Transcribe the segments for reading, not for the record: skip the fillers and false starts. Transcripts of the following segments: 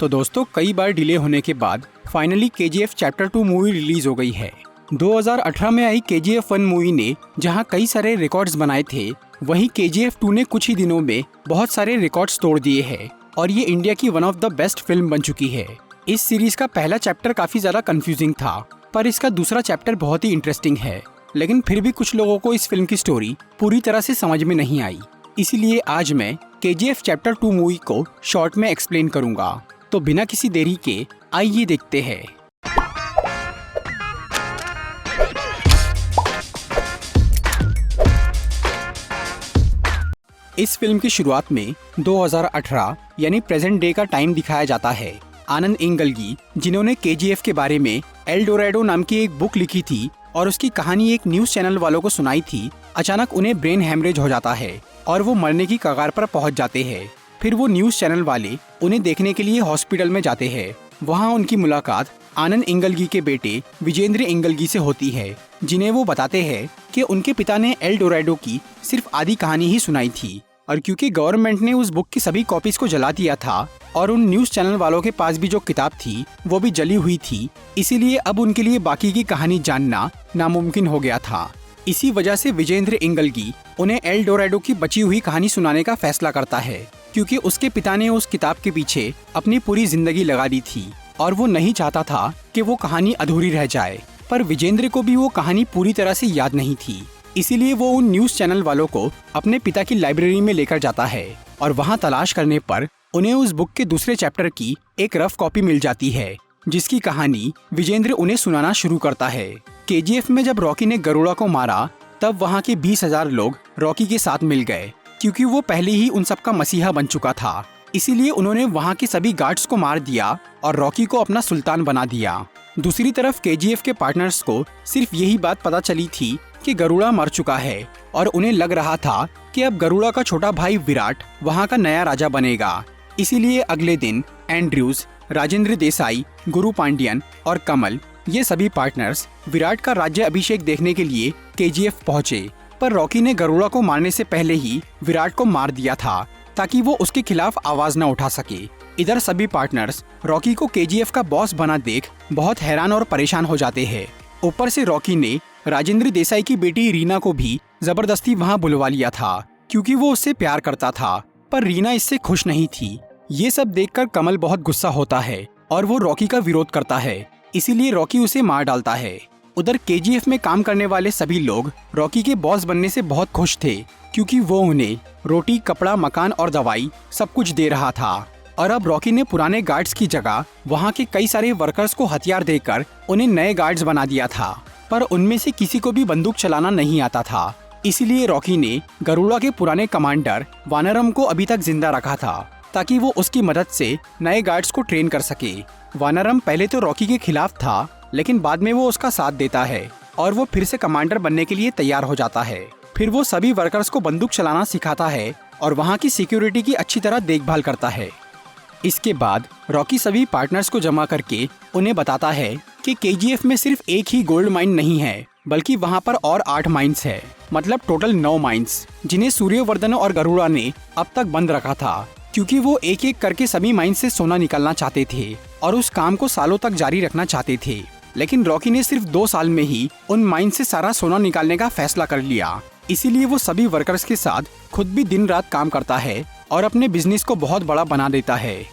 तो दोस्तों कई बार डिले होने के बाद finally KGF chapter 2 movie release हो गई है। 2018 में आई KGF 1 मूवी ने जहां कई सारे रिकॉर्ड्स बनाए थे, वहीं KGF 2 ने कुछ ही दिनों में बहुत सारे रिकॉर्ड्स तोड़ दिए हैं और ये इंडिया की one of the best film बन चुकी है। इस सीरीज का पहला चैप्टर काफी ज्यादा कंफ्यूजिंग था, पर इसका दूसरा चैप्टर बहुत ही इंटरेस्टिंग है। लेकिन फिर भी कुछ लोगों को इस फिल्म की स्टोरी पूरी तरह से समझ में नहीं आई, इसीलिए आज मैं KGF चैप्टर 2 मूवी को शॉर्ट में एक्सप्लेन करूंगा। तो बिना किसी देरी के आइए देखते हैं। इस फिल्म की शुरुआत में 2018 यानी प्रेजेंट डे का टाइम दिखाया जाता है। आनंद इंगलगी, जिन्होंने KGF के बारे में एल डोरैडो नाम की एक बुक लिखी थी और उसकी कहानी एक न्यूज चैनल वालों को सुनाई थी, अचानक उन्हें ब्रेन हैमरेज हो जाता है और वो मरने की कगार पर पहुंच जाते हैं। फिर वो न्यूज चैनल वाले उन्हें देखने के लिए हॉस्पिटल में जाते हैं। वहां उनकी मुलाकात आनंद इंगलगी के बेटे विजेंद्र इंगलगी से होती है, जिन्हें वो बताते हैं कि उनके पिता ने एल डोरैडो की सिर्फ आधी कहानी ही सुनाई थी और क्योंकि गवर्नमेंट ने उस बुक की सभी कॉपीज को जला दिया था और उन न्यूज चैनल वालों के पास भी जो किताब थी वो भी जली हुई थी, इसीलिए अब उनके लिए बाकी की कहानी जानना नामुमकिन हो गया था। इसी वजह से विजेंद्र इंगलगी उन्हें एल डोरैडो की बची हुई कहानी सुनाने का फैसला करता है, क्योंकि उसके पिता ने उस किताब के पीछे अपनी पूरी जिंदगी लगा दी थी और वो नहीं चाहता था कि वो कहानी अधूरी रह जाए। पर विजेंद्र को भी वो कहानी पूरी तरह से याद नहीं थी, इसीलिए वो उन न्यूज चैनल वालों को अपने पिता की लाइब्रेरी में लेकर जाता है और वहाँ तलाश करने पर उन्हें उस बुक के दूसरे चैप्टर की एक रफ कॉपी मिल जाती है, जिसकी कहानी विजेंद्र उन्हें सुनाना शुरू करता है। KGF में जब रॉकी ने गरुड़ा को मारा, तब वहाँ के 20,000 लोग रॉकी के साथ मिल गए, क्योंकि वो पहले ही उन सबका मसीहा बन चुका था। इसीलिए उन्होंने वहाँ के सभी गार्ड्स को मार दिया और रॉकी को अपना सुल्तान बना दिया। दूसरी तरफ KGF के पार्टनर्स को सिर्फ यही बात पता चली थी कि गरुड़ा मर चुका है और उन्हें लग रहा था कि अब गरुड़ा का छोटा भाई विराट वहाँ का नया राजा बनेगा। इसीलिए अगले दिन एंड्रयूज, राजेंद्र देसाई, गुरु पांडियन और कमल, ये सभी पार्टनर्स विराट का राज्य अभिषेक देखने के लिए KGF पहुँचे। पर रॉकी ने गरुड़ा को मारने से पहले ही विराट को मार दिया था ताकि वो उसके खिलाफ आवाज न उठा सके। इधर सभी पार्टनर्स रॉकी को KGF का बॉस बना देख बहुत हैरान और परेशान हो जाते हैं। ऊपर से रॉकी ने राजेंद्र देसाई की बेटी रीना को भी जबरदस्ती वहाँ बुलवा लिया था, क्योंकि वो उससे प्यार करता था, पर रीना इससे खुश नहीं थी। ये सब देखकर कमल बहुत गुस्सा होता है और वो रॉकी का विरोध करता है, इसीलिए रॉकी उसे मार डालता है। उधर KGF में काम करने वाले सभी लोग रॉकी के बॉस बनने से बहुत खुश थे, क्योंकि वो उन्हें रोटी, कपड़ा, मकान और दवाई सब कुछ दे रहा था। और अब रॉकी ने पुराने गार्ड्स की जगह वहाँ के कई सारे वर्कर्स को हथियार देकर उन्हें नए गार्ड्स बना दिया था, पर उनमें से किसी को भी बंदूक चलाना नहीं आता था। इसीलिए रॉकी ने गरुड़ा के पुराने कमांडर वानरम को अभी तक जिंदा रखा था, ताकि वो उसकी मदद से नए गार्ड्स को ट्रेन कर सके। वानरम पहले तो रॉकी के खिलाफ था, लेकिन बाद में वो उसका साथ देता है और वो फिर से कमांडर बनने के लिए तैयार हो जाता है। फिर वो सभी वर्कर्स को बंदूक चलाना सिखाता है और वहाँ की सिक्योरिटी की अच्छी तरह देखभाल करता है। इसके बाद रॉकी सभी पार्टनर्स को जमा करके उन्हें बताता है कि KGF में सिर्फ एक ही गोल्ड माइन नहीं है, बल्कि वहाँ पर और 8 माइंस है, मतलब टोटल 9 माइंस, जिन्हें सूर्यवर्धन और गरुड़ा ने अब तक बंद रखा था, क्योंकि वो एक एक करके सभी माइंस से सोना निकालना चाहते थे और उस काम को सालों तक जारी रखना चाहते थे। लेकिन रॉकी ने सिर्फ 2 साल में ही उन माइन से सारा सोना निकालने का फैसला कर लिया। इसीलिए वो सभी वर्कर्स के साथ खुद भी दिन रात काम करता है और अपने बिजनेस को बहुत बड़ा बना देता है।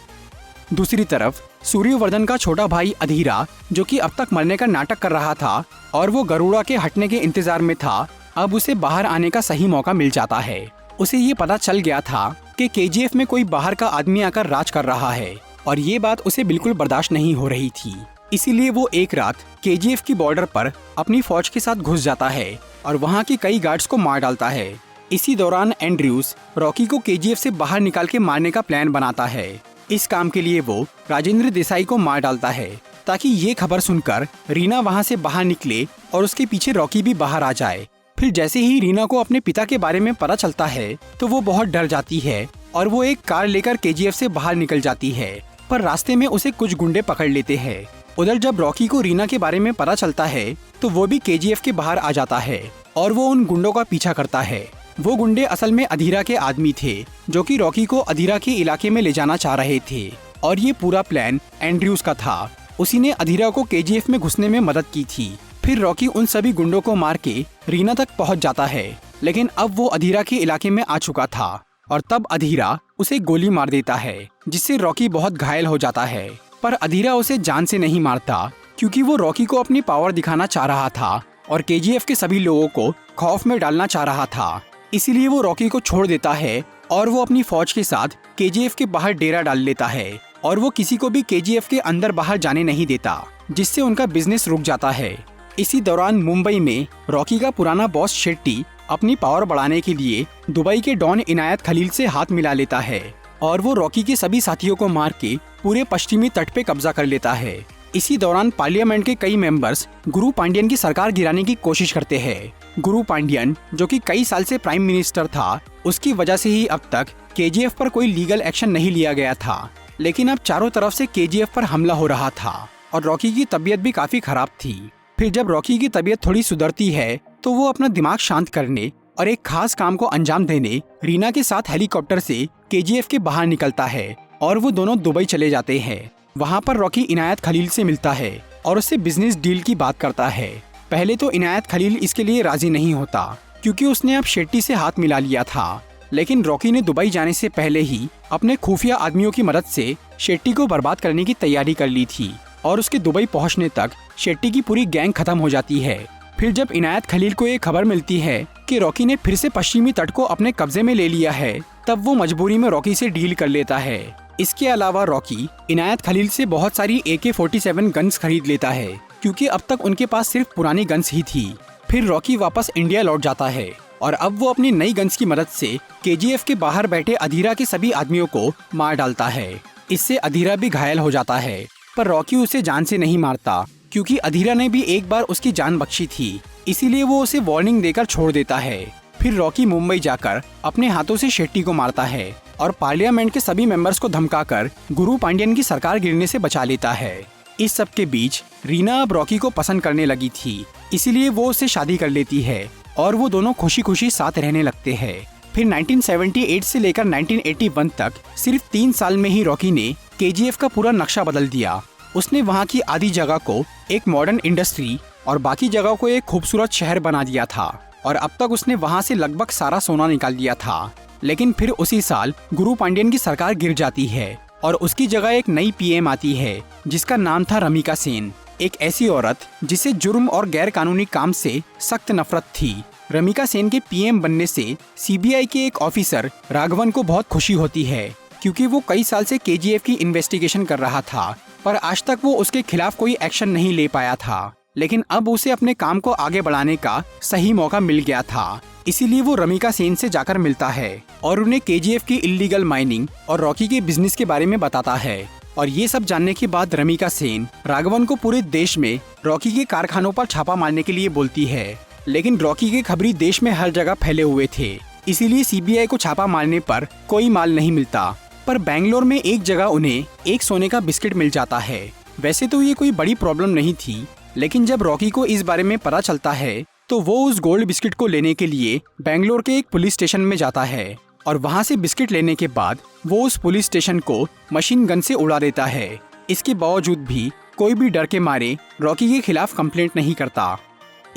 दूसरी तरफ सूर्यवर्धन का छोटा भाई अधीरा, जो कि अब तक मरने का नाटक कर रहा था और वो गरुड़ा के हटने के इंतजार में था, अब उसे बाहर आने का सही मौका मिल जाता है। उसे ये पता चल गया था कि KGF में कोई बाहर का आदमी आकर राज कर रहा है और ये बात उसे बिल्कुल बर्दाश्त नहीं हो रही थी। इसीलिए वो एक रात KGF की बॉर्डर पर अपनी फौज के साथ घुस जाता है और वहाँ के कई गार्ड्स को मार डालता है। इसी दौरान एंड्रयूज रॉकी को KGF से बाहर निकाल के मारने का प्लान बनाता है। इस काम के लिए वो राजेंद्र देसाई को मार डालता है, ताकि ये खबर सुनकर रीना वहाँ से बाहर निकले और उसके पीछे रॉकी भी बाहर आ जाए। फिर जैसे ही रीना को अपने पिता के बारे में पता चलता है, तो वो बहुत डर जाती है और वो एक कार लेकर KGF से बाहर निकल जाती है, पर रास्ते में उसे कुछ गुंडे पकड़ लेते हैं। उधर जब रॉकी को रीना के बारे में पता चलता है, तो वो भी KGF के बाहर आ जाता है और वो उन गुंडों का पीछा करता है। वो गुंडे असल में अधीरा के आदमी थे, जो कि रॉकी को अधीरा के इलाके में ले जाना चाह रहे थे। और ये पूरा प्लान एंड्रयूज का था। उसी ने अधीरा को केजीएफ में घुसने में मदद की थी। फिर रॉकी उन सभी गुंडों को मार के रीना तक पहुंच जाता है, लेकिन अब वो अधीरा के इलाके में आ चुका था और तब अधीरा उसे गोली मार देता है, जिससे रॉकी बहुत घायल हो जाता है। पर अधीरा उसे जान से नहीं मारता, क्योंकि वो रॉकी को अपनी पावर दिखाना चाह रहा था और केजीएफ के सभी लोगों को खौफ में डालना चाह रहा था। इसीलिए वो रॉकी को छोड़ देता है और वो अपनी फौज के साथ केजीएफ के बाहर डेरा डाल लेता है और वो किसी को भी केजीएफ के अंदर बाहर जाने नहीं देता, जिससे उनका बिजनेस रुक जाता है। इसी दौरान मुंबई में रॉकी का पुराना बॉस शेट्टी अपनी पावर बढ़ाने के लिए दुबई के डॉन इनायत खलील से हाथ मिला लेता है और वो रॉकी के सभी साथियों को मार के पूरे पश्चिमी तट पे कब्जा कर लेता है। इसी दौरान पार्लियामेंट के कई मेंबर्स गुरु पांडियन की सरकार गिराने की कोशिश करते हैं। गुरु पांडियन, जो कि कई साल से प्राइम मिनिस्टर था, उसकी वजह से ही अब तक केजीएफ पर कोई लीगल एक्शन नहीं लिया गया था। लेकिन अब चारों तरफ से केजीएफ पर हमला हो रहा था और रॉकी की तबीयत भी काफी खराब थी। फिर जब रॉकी की तबीयत थोड़ी सुधरती है तो वो अपना दिमाग शांत करने और एक खास काम को अंजाम देने रीना के साथ हेलीकॉप्टर से केजीएफ के बाहर निकलता है और वो दोनों दुबई चले जाते हैं। वहाँ पर रॉकी इनायत खलील से मिलता है और उससे बिजनेस डील की बात करता है। पहले तो इनायत खलील इसके लिए राजी नहीं होता, क्योंकि उसने अब शेट्टी से हाथ मिला लिया था। लेकिन रॉकी ने दुबई जाने से पहले ही अपने खुफिया आदमियों की मदद से शेट्टी को बर्बाद करने की तैयारी कर ली थी और उसके दुबई पहुंचने तक शेट्टी की पूरी गैंग खत्म हो जाती है। फिर जब इनायत खलील को ये खबर मिलती है कि रॉकी ने फिर से पश्चिमी तट को अपने कब्जे में ले लिया है, तब वो मजबूरी में रॉकी से डील कर लेता है। इसके अलावा रॉकी इनायत खलील से बहुत सारी AK-47 गन्स खरीद लेता है, क्योंकि अब तक उनके पास सिर्फ पुरानी गन्स ही थी। फिर रॉकी वापस इंडिया लौट जाता है और अब वो अपनी नई गन्स की मदद से केजीएफ के बाहर बैठे अधीरा के सभी आदमियों को मार डालता है। इससे अधीरा भी घायल हो जाता है, पर रॉकी उसे जान से नहीं मारता, क्योंकि अधीरा ने भी एक बार उसकी जान बख्शी थी। इसीलिए वो उसे वार्निंग देकर छोड़ देता है। फिर रॉकी मुंबई जाकर अपने हाथों से शेट्टी को मारता है और पार्लियामेंट के सभी मेंबर्स को धमकाकर गुरु पांडियन की सरकार गिरने से बचा लेता है। इस सब के बीच रीना अब रॉकी को पसंद करने लगी थी, इसीलिए वो उससे शादी कर लेती है और वो दोनों खुशी खुशी साथ रहने लगते हैं। फिर 1978 से लेकर 1981 तक सिर्फ 3 साल में ही रॉकी ने केजीएफ का पूरा नक्शा बदल दिया। उसने वहाँ की आधी जगह को एक मॉडर्न इंडस्ट्री और बाकी जगह को एक खूबसूरत शहर बना दिया था और अब तक उसने वहाँ से लगभग सारा सोना निकाल दिया था। लेकिन फिर उसी साल गुरु पांडियन की सरकार गिर जाती है और उसकी जगह एक नई पीएम आती है, जिसका नाम था रमिका सेन, एक ऐसी औरत जिसे जुर्म और गैर कानूनी काम से सख्त नफरत थी। रमिका सेन के पीएम बनने से सीबीआई के एक ऑफिसर राघवन को बहुत खुशी होती है, क्योंकि वो कई साल से केजीएफ की इन्वेस्टिगेशन कर रहा था, पर आज तक वो उसके खिलाफ कोई एक्शन नहीं ले पाया था। लेकिन अब उसे अपने काम को आगे बढ़ाने का सही मौका मिल गया था। इसीलिए वो रमिका सेन से जाकर मिलता है और उन्हें केजीएफ की इल्लीगल माइनिंग और रॉकी के बिजनेस के बारे में बताता है। और ये सब जानने के बाद रमिका सेन राघवन को पूरे देश में रॉकी के कारखानों पर छापा मारने के लिए बोलती है। लेकिन रॉकी के खबरी देश में हर जगह फैले हुए थे, इसीलिए सीबीआई को छापा मारने पर कोई माल नहीं मिलता। पर बेंगलोर में एक जगह उन्हें एक सोने का बिस्किट मिल जाता है। वैसे तो ये कोई बड़ी प्रॉब्लम नहीं थी, लेकिन जब रॉकी को इस बारे में पता चलता है तो वो उस गोल्ड बिस्किट को लेने के लिए बेंगलोर के एक पुलिस स्टेशन में जाता है और वहाँ से बिस्किट लेने के बाद वो उस पुलिस स्टेशन को मशीन गन से उड़ा देता है। इसके बावजूद भी कोई भी डर के मारे रॉकी के खिलाफ कंप्लेंट नहीं करता।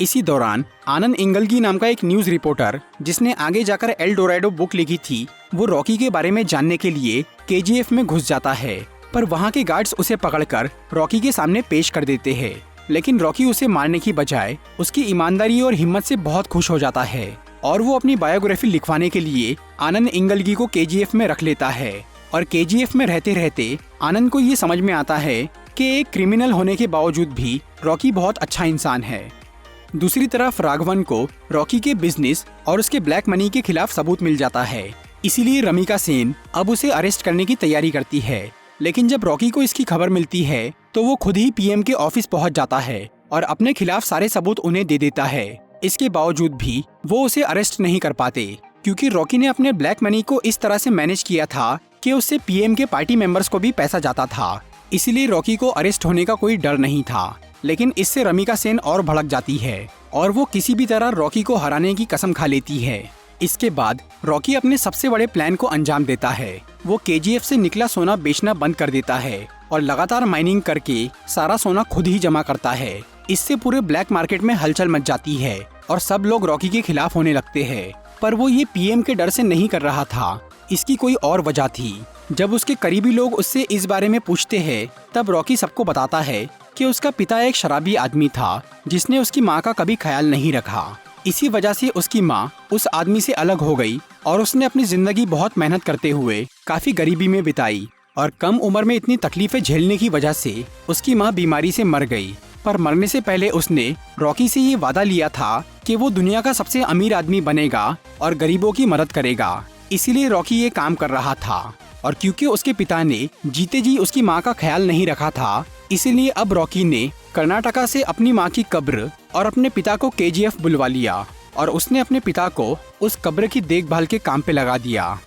इसी दौरान आनंद इंगलगी नाम का एक न्यूज रिपोर्टर, जिसने आगे जाकर एल डोरैडो बुक लिखी थी, वो रॉकी के बारे में जानने के लिए केजीएफ में घुस जाता है। पर वहाँ के गार्ड्स उसे पकड़कर रॉकी के सामने पेश कर देते हैं। लेकिन रॉकी उसे मारने की बजाय उसकी ईमानदारी और हिम्मत से बहुत खुश हो जाता है और वो अपनी बायोग्राफी लिखवाने के लिए आनंद इंगलगी को केजीएफ में रख लेता है। और केजीएफ में रहते रहते आनंद को ये समझ में आता है कि एक क्रिमिनल होने के बावजूद भी रॉकी बहुत अच्छा इंसान है। दूसरी तरफ राघवन को रॉकी के बिजनेस और उसके ब्लैक मनी के खिलाफ सबूत मिल जाता है, इसीलिए रमिका सेन अब उसे अरेस्ट करने की तैयारी करती है। लेकिन जब रॉकी को इसकी खबर मिलती है तो वो खुद ही पीएम के ऑफिस पहुंच जाता है और अपने खिलाफ सारे सबूत उन्हें दे देता है। इसके बावजूद भी वो उसे अरेस्ट नहीं कर पाते, क्योंकि रॉकी ने अपने ब्लैक मनी को इस तरह से मैनेज किया था कि उससे पीएम के पार्टी मेंबर्स को भी पैसा जाता था। इसीलिए रॉकी को अरेस्ट होने का कोई डर नहीं था। लेकिन इससे रमिका सेन और भड़क जाती है और वो किसी भी तरह रॉकी को हराने की कसम खा लेती है। इसके बाद रॉकी अपने सबसे बड़े प्लान को अंजाम देता है। वो केजीएफ से निकला सोना बेचना बंद कर देता है और लगातार माइनिंग करके सारा सोना खुद ही जमा करता है। इससे पूरे ब्लैक मार्केट में हलचल मच जाती है और सब लोग रॉकी के खिलाफ होने लगते हैं। पर वो ये पीएम के डर से नहीं कर रहा था, इसकी कोई और वजह थी। जब उसके करीबी लोग उससे इस बारे में पूछते हैं तब रॉकी सबको बताता है कि उसका पिता एक शराबी आदमी था जिसने उसकी माँ का कभी ख्याल नहीं रखा। इसी वजह से उसकी माँ उस आदमी से अलग हो गई और उसने अपनी जिंदगी बहुत मेहनत करते हुए काफी गरीबी में बिताई और कम उम्र में इतनी तकलीफें झेलने की वजह से उसकी माँ बीमारी से मर गई। पर मरने से पहले उसने रॉकी से ये वादा लिया था कि वो दुनिया का सबसे अमीर आदमी बनेगा और गरीबों की मदद करेगा। इसीलिए रॉकी ये काम कर रहा था और क्योंकि उसके पिता ने जीते जी उसकी माँ का ख्याल नहीं रखा था, इसीलिए अब रॉकी ने कर्नाटका से अपनी माँ की कब्र और अपने पिता को केजीएफ बुलवा लिया और उसने अपने पिता को उस कब्र की देखभाल के काम पे लगा दिया।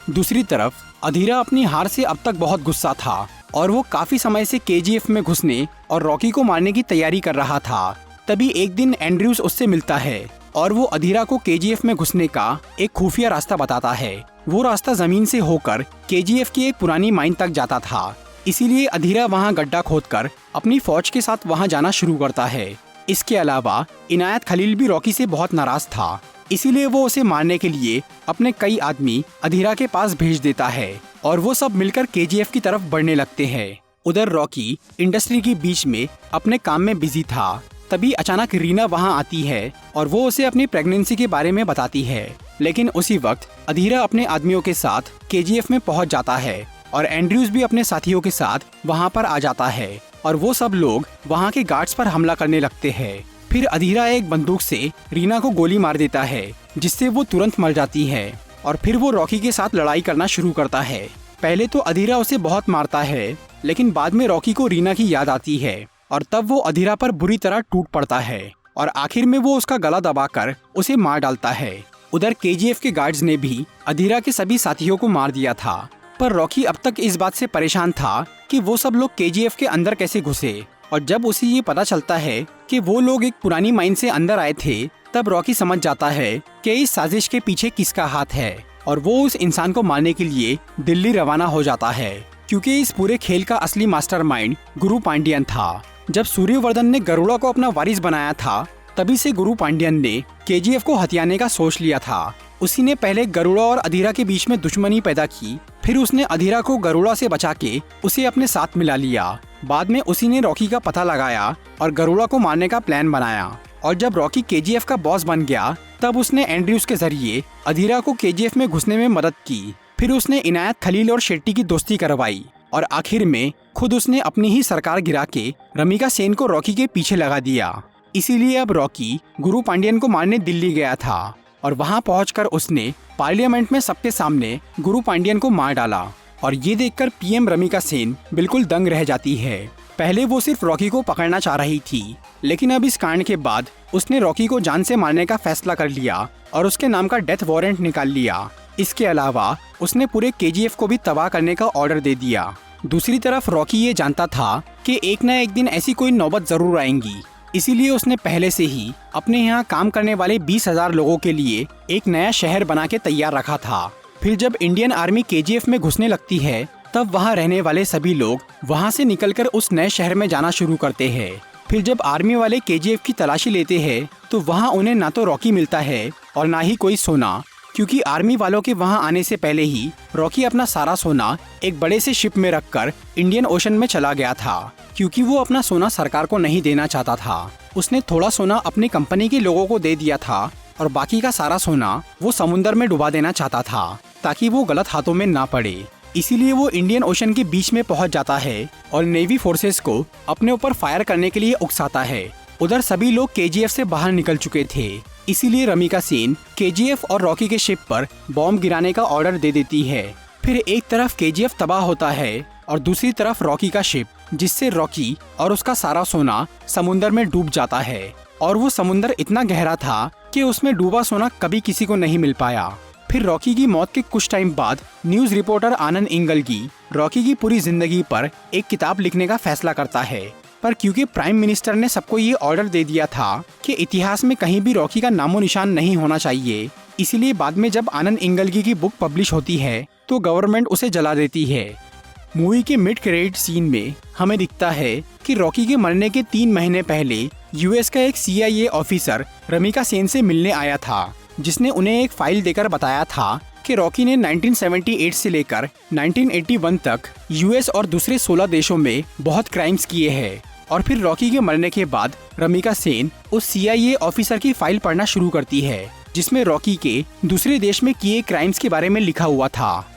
दूसरी तरफ अधीरा अपनी हार से अब तक बहुत गुस्सा था और वो काफी समय से केजीएफ में घुसने और रॉकी को मारने की तैयारी कर रहा था। तभी एक दिन एंड्रयूज उससे मिलता है और वो अधीरा को केजीएफ में घुसने का एक खुफिया रास्ता बताता है। वो रास्ता जमीन से होकर केजीएफ की एक पुरानी माइन तक जाता था। इसीलिए अधीरा वहाँ गड्ढा खोदकर अपनी फौज के साथ वहाँ जाना शुरू करता है। इसके अलावा इनायत खलील भी रॉकी से बहुत नाराज था, इसीलिए वो उसे मारने के लिए अपने कई आदमी अधीरा के पास भेज देता है और वो सब मिलकर केजीएफ की तरफ बढ़ने लगते हैं। उधर रॉकी इंडस्ट्री के बीच में अपने काम में बिजी था। तभी अचानक रीना वहां आती है और वो उसे अपनी प्रेगनेंसी के बारे में बताती है। लेकिन उसी वक्त अधीरा अपने आदमियों के साथ केजीएफ में पहुंच जाता है और एंड्रयूज भी अपने साथियों के साथ वहां पर आ जाता है और वो सब लोग वहां के गार्ड्स पर हमला करने लगते हैं। फिर अधीरा एक बंदूक से रीना को गोली मार देता है जिससे वो तुरंत मर जाती है और फिर वो रॉकी के साथ लड़ाई करना शुरू करता है। पहले तो अधीरा उसे बहुत मारता है, लेकिन बाद में रॉकी को रीना की याद आती है और तब वो अधीरा पर बुरी तरह टूट पड़ता है और आखिर में वो उसका गला दबाकर उसे मार डालता है। उधर केजीएफ के गार्ड्स ने भी अधीरा के सभी साथियों को मार दिया था, पर रॉकी अब तक इस बात से परेशान था कि वो सब लोग केजीएफ के अंदर कैसे घुसे। और जब उसे ये पता चलता है कि वो लोग एक पुरानी माइन से अंदर आए थे, तब रॉकी समझ जाता है कि इस साजिश के पीछे किसका हाथ है और वो उस इंसान को मारने के लिए दिल्ली रवाना हो जाता है, क्योंकि इस पूरे खेल का असली मास्टरमाइंड गुरु पांडियन था। जब सूर्यवर्धन ने गरुड़ा को अपना वारिस बनाया था, तभी से गुरु पांडियन ने केजीएफ को हथियाने का सोच लिया था। उसी ने पहले गरुड़ा और अधीरा के बीच में दुश्मनी पैदा की, फिर उसने अधीरा को गरुड़ा से बचा के उसे अपने साथ मिला लिया। बाद में उसी ने रॉकी का पता लगाया और गरुड़ा को मारने का प्लान बनाया। और जब रॉकी केजीएफ का बॉस बन गया, तब उसने एंड्रयूज के जरिए अधीरा को केजीएफ में घुसने में मदद की। फिर उसने इनायत खलील और शेट्टी की दोस्ती करवाई और आखिर में खुद उसने अपनी ही सरकार गिरा के रमिका सेन को रॉकी के पीछे लगा दिया। इसीलिए अब रॉकी गुरु पांडियन को मारने दिल्ली गया था और वहां पहुंचकर उसने पार्लियामेंट में सबके सामने गुरु पांडियन को मार डाला। और ये देखकर पीएम रमिका सेन बिल्कुल दंग रह जाती है। पहले वो सिर्फ रॉकी को पकड़ना चाह रही थी, लेकिन अब इस कांड के बाद उसने रॉकी को जान से मारने का फैसला कर लिया और उसके नाम का डेथ वारंट निकाल लिया। इसके अलावा उसने पूरे केजीएफ को भी तबाह करने का ऑर्डर दे दिया। दूसरी तरफ रॉकी ये जानता था कि एक न एक दिन ऐसी कोई नौबत जरूर आएगी, इसीलिए उसने पहले से ही अपने यहाँ काम करने वाले 20,000 लोगों के लिए एक नया शहर बना के तैयार रखा था। फिर जब इंडियन आर्मी केजीएफ में घुसने लगती है, तब वहाँ रहने वाले सभी लोग वहाँ से निकलकर उस नए शहर में जाना शुरू करते हैं। फिर जब आर्मी वाले केजीएफ की तलाशी लेते हैं, तो वहाँ उन्हें ना तो रॉकी मिलता है और ना ही कोई सोना, क्योंकि आर्मी वालों के वहाँ आने से पहले ही रॉकी अपना सारा सोना एक बड़े से शिप में रखकर इंडियन ओशन में चला गया था, क्योंकि वो अपना सोना सरकार को नहीं देना चाहता था। उसने थोड़ा सोना अपनी कंपनी के लोगों को दे दिया था और बाकी का सारा सोना वो समुद्र में डुबा देना चाहता था, ताकि वो गलत हाथों में ना पड़े। इसीलिए वो इंडियन ओशन के बीच में पहुंच जाता है और नेवी फोर्सेस को अपने ऊपर फायर करने के लिए उकसाता है। उधर सभी लोग केजीएफ से बाहर निकल चुके थे, इसीलिए रमिका सेन केजीएफ और रॉकी के शिप पर बॉम्ब गिराने का ऑर्डर दे देती है। फिर एक तरफ केजीएफ तबाह होता है और दूसरी तरफ रॉकी का शिप, जिससे रॉकी और उसका सारा सोना समुद्र में डूब जाता है। और वो समुद्र इतना गहरा था कि उसमें डूबा सोना कभी किसी को नहीं मिल पाया। फिर रॉकी की मौत के कुछ टाइम बाद न्यूज रिपोर्टर आनंद इंगलगी रॉकी की पूरी जिंदगी पर एक किताब लिखने का फैसला करता है। पर क्योंकि प्राइम मिनिस्टर ने सबको ये ऑर्डर दे दिया था कि इतिहास में कहीं भी रॉकी का नामो निशान नहीं होना चाहिए, इसीलिए बाद में जब आनंद इंगलगी की बुक पब्लिश होती है तो गवर्नमेंट उसे जला देती है। मूवी के मिड क्रेडिट सीन में हमें दिखता है कि रॉकी के मरने के 3 महीने पहले यूएस का एक CIA ऑफिसर रमिका सेन से मिलने आया था, जिसने उन्हें एक फाइल देकर बताया था कि रॉकी ने 1978 से लेकर 1981 तक यूएस और दूसरे 16 देशों में बहुत क्राइम्स किए हैं। और फिर रॉकी के मरने के बाद रमिका सेन उस CIA ऑफिसर की फाइल पढ़ना शुरू करती है, जिसमें रॉकी के दूसरे देश में किए क्राइम्स के बारे में लिखा हुआ था।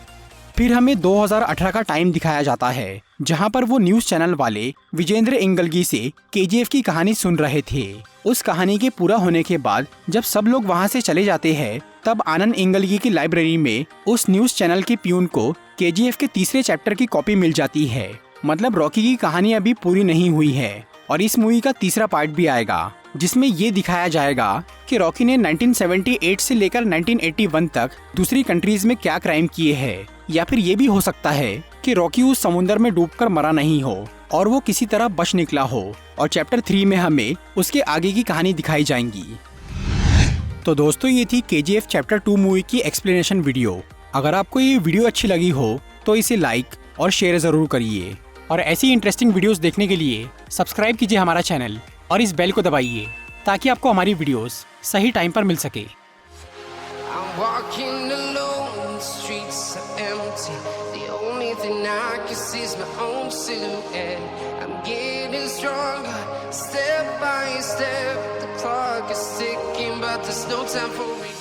फिर हमें 2018 का टाइम दिखाया जाता है, जहां पर वो न्यूज चैनल वाले विजेंद्र इंगलगी से KGF की कहानी सुन रहे थे। उस कहानी के पूरा होने के बाद जब सब लोग वहां से चले जाते हैं, तब आनंद इंगलगी की लाइब्रेरी में उस न्यूज चैनल के प्यून को KGF के तीसरे चैप्टर की कॉपी मिल जाती है। मतलब रॉकी की कहानी अभी पूरी नहीं हुई है और इस मूवी का तीसरा पार्ट भी आएगा, जिसमें ये दिखाया जाएगा कि रॉकी ने 1978 से लेकर 1981 तक दूसरी कंट्रीज में क्या क्राइम किए हैं, या फिर ये भी हो सकता है कि रॉकी उस समुद्र में डूबकर मरा नहीं हो और वो किसी तरह बच निकला हो, और चैप्टर 3 में हमें उसके आगे की कहानी दिखाई जाएंगी। तो दोस्तों, ये थी KGF चैप्टर 2 मूवी की एक्सप्लेनेशन वीडियो। अगर आपको ये वीडियो अच्छी लगी हो तो इसे लाइक और शेयर जरूर करिए, और ऐसी इंटरेस्टिंग वीडियोस देखने के लिए सब्सक्राइब कीजिए हमारा चैनल और इस बेल को दबाइए ताकि आपको हमारी वीडियोस सही टाइम पर मिल सके। I'm walking alone, the streets are empty. The only thing I can see is my own silhouette. I'm getting stronger, step by step. The clock is ticking, but there's no time for me.